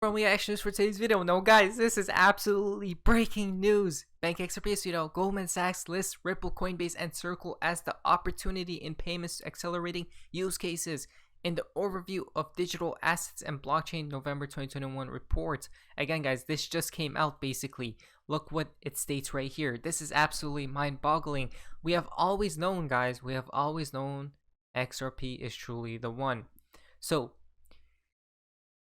From reactions for today's video. No, guys, this is absolutely breaking news. Bank XRP, Goldman Sachs lists Ripple, Coinbase, and Circle as the opportunity in payments accelerating use cases. In the overview of digital assets and blockchain November 2021 report. Again, guys, this just came out basically. Look what it states right here. This is absolutely mind-boggling. We have always known, guys, XRP is truly the one. So,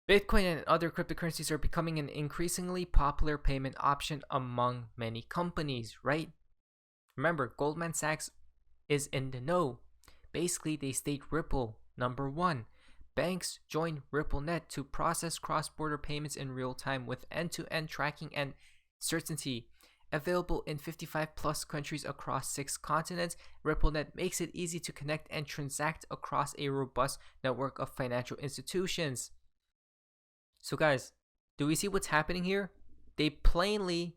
Bitcoin and other cryptocurrencies are becoming an increasingly popular payment option among many companies, right? Remember, Goldman Sachs is in the know. Basically, they state Ripple, number one. Banks join RippleNet to process cross-border payments in real time with end-to-end tracking and certainty. Available in 55 plus countries across 6 continents, RippleNet makes it easy to connect and transact across a robust network of financial institutions. So guys, do we see what's happening here? They plainly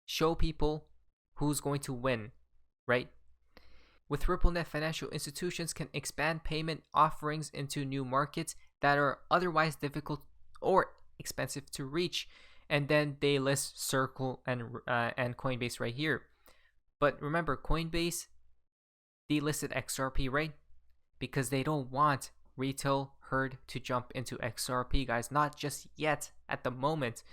show people who's going to win, right? With RippleNet, financial institutions can expand payment offerings into new markets that are otherwise difficult or expensive to reach. And then they list Circle and Coinbase right here. But remember, Coinbase delisted XRP, right? Because they don't want retail herd to jump into XRP, guys. Not just yet at the moment.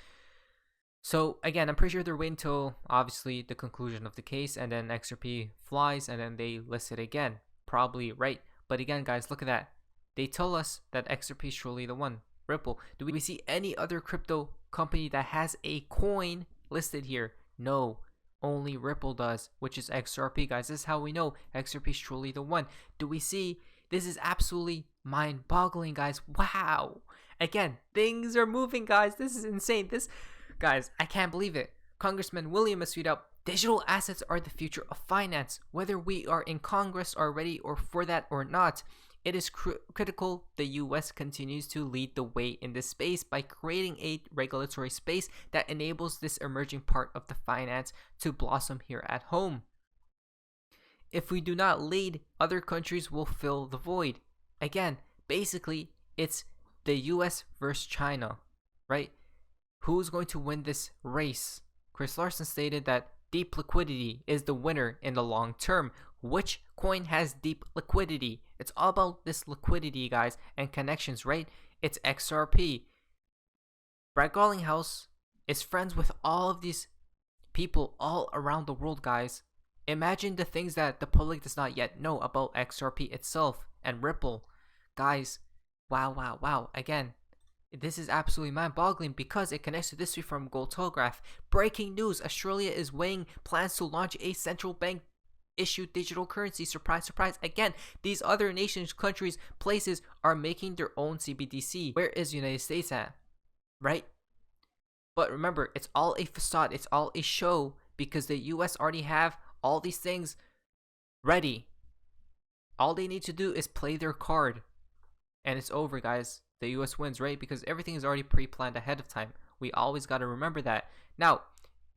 So again, I'm pretty sure they're waiting until obviously the conclusion of the case, and then XRP flies, and then they list it again. Probably, right? But again, guys, look at that. They tell us that XRP is truly the one. Ripple. Do we see any other crypto company that has a coin listed here? No. Only Ripple does, which is XRP, guys. This is how we know XRP is truly the one. Do we see? This is absolutely mind-boggling, guys. Wow. Again, things are moving, guys. This is insane. Guys, I can't believe it. Congressman William has tweeted out, digital assets are the future of finance. Whether we are in Congress are ready or for that or not, it is critical the U.S. continues to lead the way in this space by creating a regulatory space that enables this emerging part of the finance to blossom here at home. If we do not lead, other countries will fill the void. Again, basically, it's the US versus China, right? Who's going to win this race? Chris Larsen stated that deep liquidity is the winner in the long term. Which coin has deep liquidity? It's all about this liquidity, guys, and connections, right? It's XRP. Brad Garlinghouse is friends with all of these people all around the world, guys. Imagine the things that the public does not yet know about XRP itself and Ripple. Guys, wow. Again, this is absolutely mind-boggling because it connects to this from Gold Telegraph. Breaking news, Australia is weighing plans to launch a central bank issued digital currency. Surprise, surprise. Again, these other nations, countries, places are making their own CBDC. Where is the United States at? Right? But remember, it's all a facade. It's all a show because the US already have all these things ready. All they need to do is play their card. And it's over, guys. The US wins, right? Because everything is already pre-planned ahead of time. We always got to remember that. Now,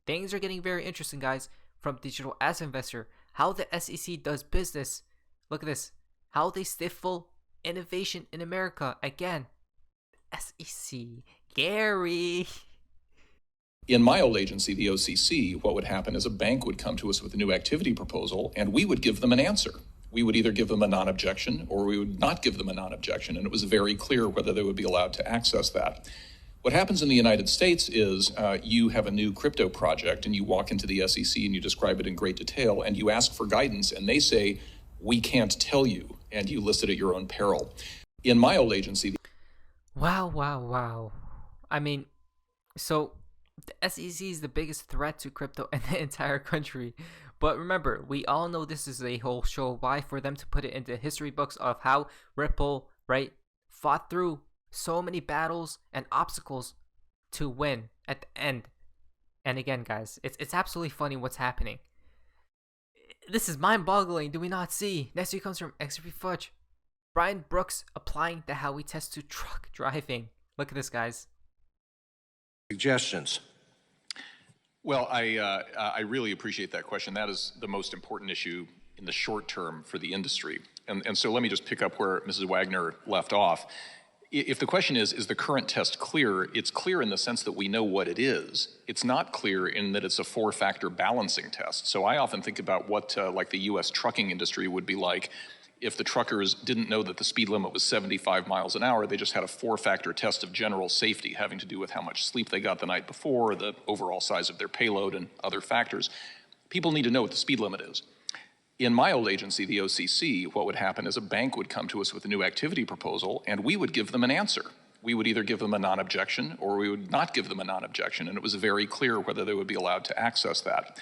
things are getting very interesting, guys. From Digital Asset Investor, how the SEC does business. Look at this. How they stifle innovation in America. Again, SEC. Gary. In my old agency, the OCC, what would happen is a bank would come to us with a new activity proposal, and we would give them an answer. We would either give them a non-objection or we would not give them a non-objection, and it was very clear whether they would be allowed to access that. What happens in the United States is you have a new crypto project and you walk into the SEC and you describe it in great detail and you ask for guidance and they say, we can't tell you, and you list it at your own peril. In my old agency... Wow. I mean, so the SEC is the biggest threat to crypto in the entire country. But remember, we all know this is a whole show. Why? For them to put it into history books of how Ripple, right, fought through so many battles and obstacles to win at the end. And again, guys, it's absolutely funny what's happening. This is mind-boggling. Do we not see? Next week comes from XRP Fudge. Brian Brooks applying the Howey test to truck driving. Look at this, guys. Suggestions. Well, I really appreciate that question. That is the most important issue in the short term for the industry. And so let me just pick up where Mrs. Wagner left off. If the question is the current test clear? It's clear in the sense that we know what it is. It's not clear in that it's a four-factor balancing test. So I often think about what like the U.S. trucking industry would be like if the truckers didn't know that the speed limit was 75 miles an hour. They just had a four-factor test of general safety having to do with how much sleep they got the night before, the overall size of their payload, and other factors. People need to know what the speed limit is. In my old agency, the OCC, what would happen is a bank would come to us with a new activity proposal, and we would give them an answer. We would either give them a non-objection or we would not give them a non-objection, and it was very clear whether they would be allowed to access that.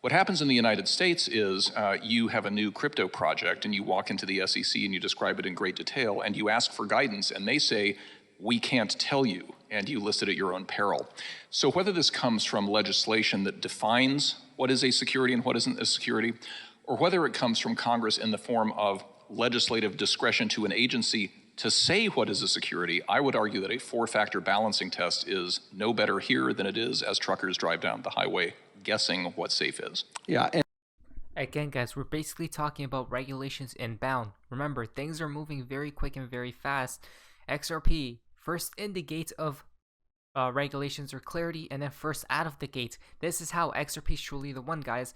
What happens in the United States is you have a new crypto project and you walk into the SEC and you describe it in great detail and you ask for guidance and they say, we can't tell you, and you list it at your own peril. So whether this comes from legislation that defines what is a security and what isn't a security, or whether it comes from Congress in the form of legislative discretion to an agency to say what is a security, I would argue that a four-factor balancing test is no better here than it is as truckers drive down the highway guessing what safe is. Yeah. And Again, guys, we're basically talking about regulations inbound. Remember, things are moving very quick and very fast. XRP, first in the gates of regulations or clarity, and then first out of the gates. This is how XRP is truly the one, guys.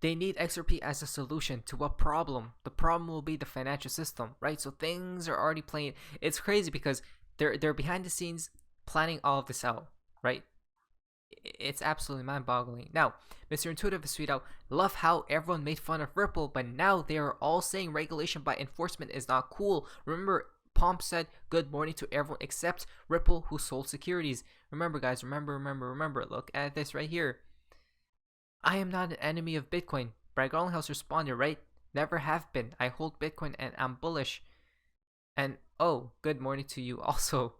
They need XRP as a solution to a problem. The problem will be the financial system, right? So things are already playing. It's crazy because they're behind the scenes planning all of this out, right? It's absolutely mind-boggling. Now, Mr. Intuitive is tweeted out, love how everyone made fun of Ripple, but now they are all saying regulation by enforcement is not cool. Remember, Pomp said good morning to everyone except Ripple who sold securities. Remember, guys, remember. Look at this right here. I am not an enemy of Bitcoin. Brad Garlinghouse responded, right? Never have been. I hold Bitcoin and I'm bullish. And oh, good morning to you also.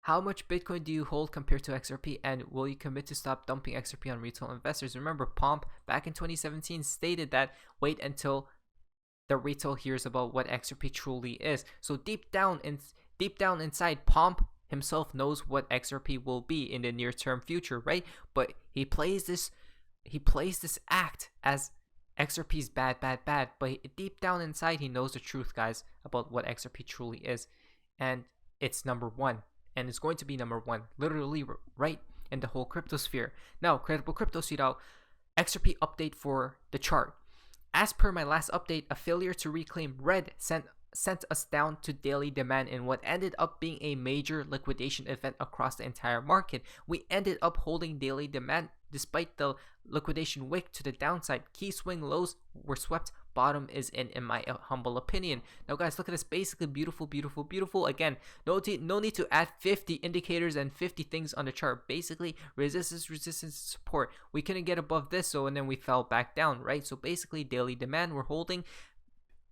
How much Bitcoin do you hold compared to XRP, and will you commit to stop dumping XRP on retail investors? Remember, Pomp back in 2017 stated that wait until the retail hears about what XRP truly is. So deep down inside, Pomp himself knows what XRP will be in the near-term future, right? But he plays this act as XRP's bad. But deep down inside, he knows the truth, guys, about what XRP truly is, and it's number one. And it's going to be number one, literally right in the whole crypto sphere. Now, Credible Crypto tweeted out XRP update for the chart. As per my last update, a failure to reclaim red sent us down to daily demand in what ended up being a major liquidation event across the entire market. We ended up holding daily demand despite the liquidation wick to the downside. Key swing lows were swept. Bottom is in my humble opinion. Now, guys, look at this. Basically beautiful. Again, no need to add 50 indicators and 50 things on the chart. Basically, resistance, support. We couldn't get above this, so and then we fell back down, right? So basically, daily demand we're holding.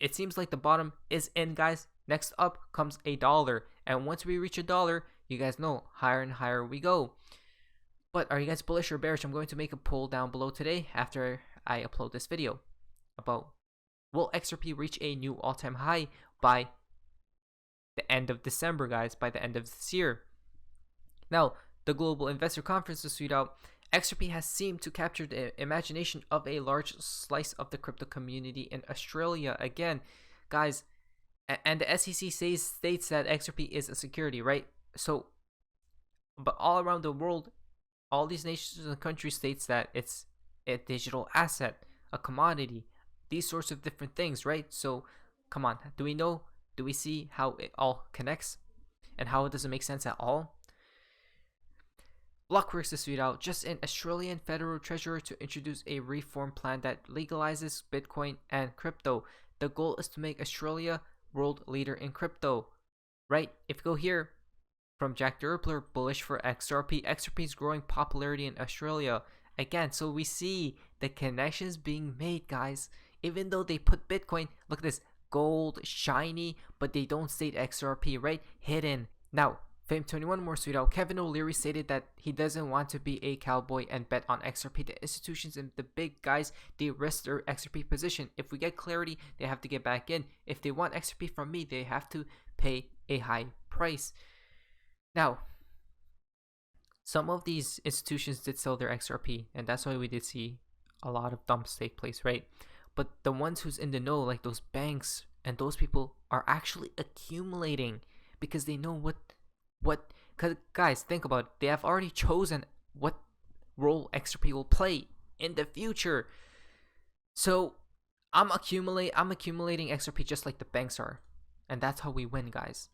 It seems like the bottom is in, guys. Next up comes $1, and once we reach $1, you guys know higher and higher we go. But are you guys bullish or bearish? I'm going to make a poll down below today after I upload this video about will XRP reach a new all-time high by the end of December, guys, by the end of this year. Now, the Global Investor Conference has tweeted out, XRP has seemed to capture the imagination of a large slice of the crypto community in Australia. Again, guys, and the SEC states that XRP is a security, right? So, but all around the world, all these nations and countries states that it's a digital asset, a commodity, these sorts of different things, right? So, come on, do we know? Do we see how it all connects and how it doesn't make sense at all? Blockworks has tweeted out, just an Australian federal treasurer to introduce a reform plan that legalizes Bitcoin and crypto. The goal is to make Australia world leader in crypto, right? If you go here, from Jack Derpler, bullish for XRP. XRP's growing popularity in Australia. Again, so we see the connections being made, guys. Even though they put Bitcoin, look at this, gold, shiny, but they don't state XRP, right? Hidden. Now, Fame21 more sweet out. Kevin O'Leary stated that he doesn't want to be a cowboy and bet on XRP. The institutions and the big guys, they risk their XRP position. If we get clarity, they have to get back in. If they want XRP from me, they have to pay a high price. Now, some of these institutions did sell their XRP, and that's why we did see a lot of dumps take place, right? But the ones who's in the know, like those banks and those people, are actually accumulating because they know what. Cause guys, think about it. They have already chosen what role XRP will play in the future. So I'm accumulating XRP just like the banks are, and that's how we win, guys.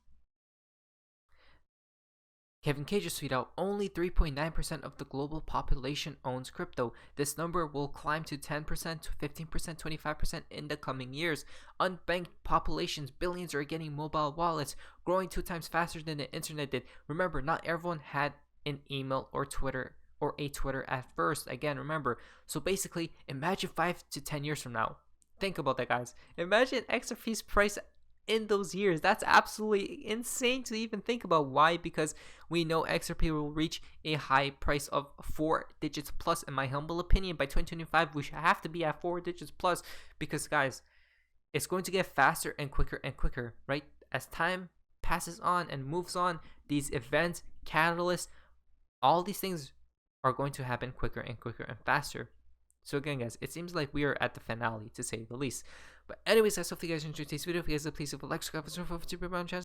Kevin K just tweeted out, only 3.9% of the global population owns crypto. This number will climb to 10%, to 15%, 25% in the coming years. Unbanked populations, billions are getting mobile wallets, growing 2 times faster than the internet did. Remember, not everyone had an email or Twitter or a Twitter at first. Again, remember. So basically, imagine 5 to 10 years from now. Think about that, guys. Imagine XRP's price in those years. That's absolutely insane to even think about. Why? Because we know XRP will reach a high price of 4 digits plus. In my humble opinion, by 2025 we should have to be at 4 digits plus, because guys, it's going to get faster and quicker, right? As time passes on and moves on, these events, catalysts, all these things are going to happen quicker and faster. So again, guys, it seems like we are at the finale, to say the least. But anyways, guys, hopefully you guys enjoyed today's video. If you guys did, please leave a like, subscribe, and subscribe to my channel.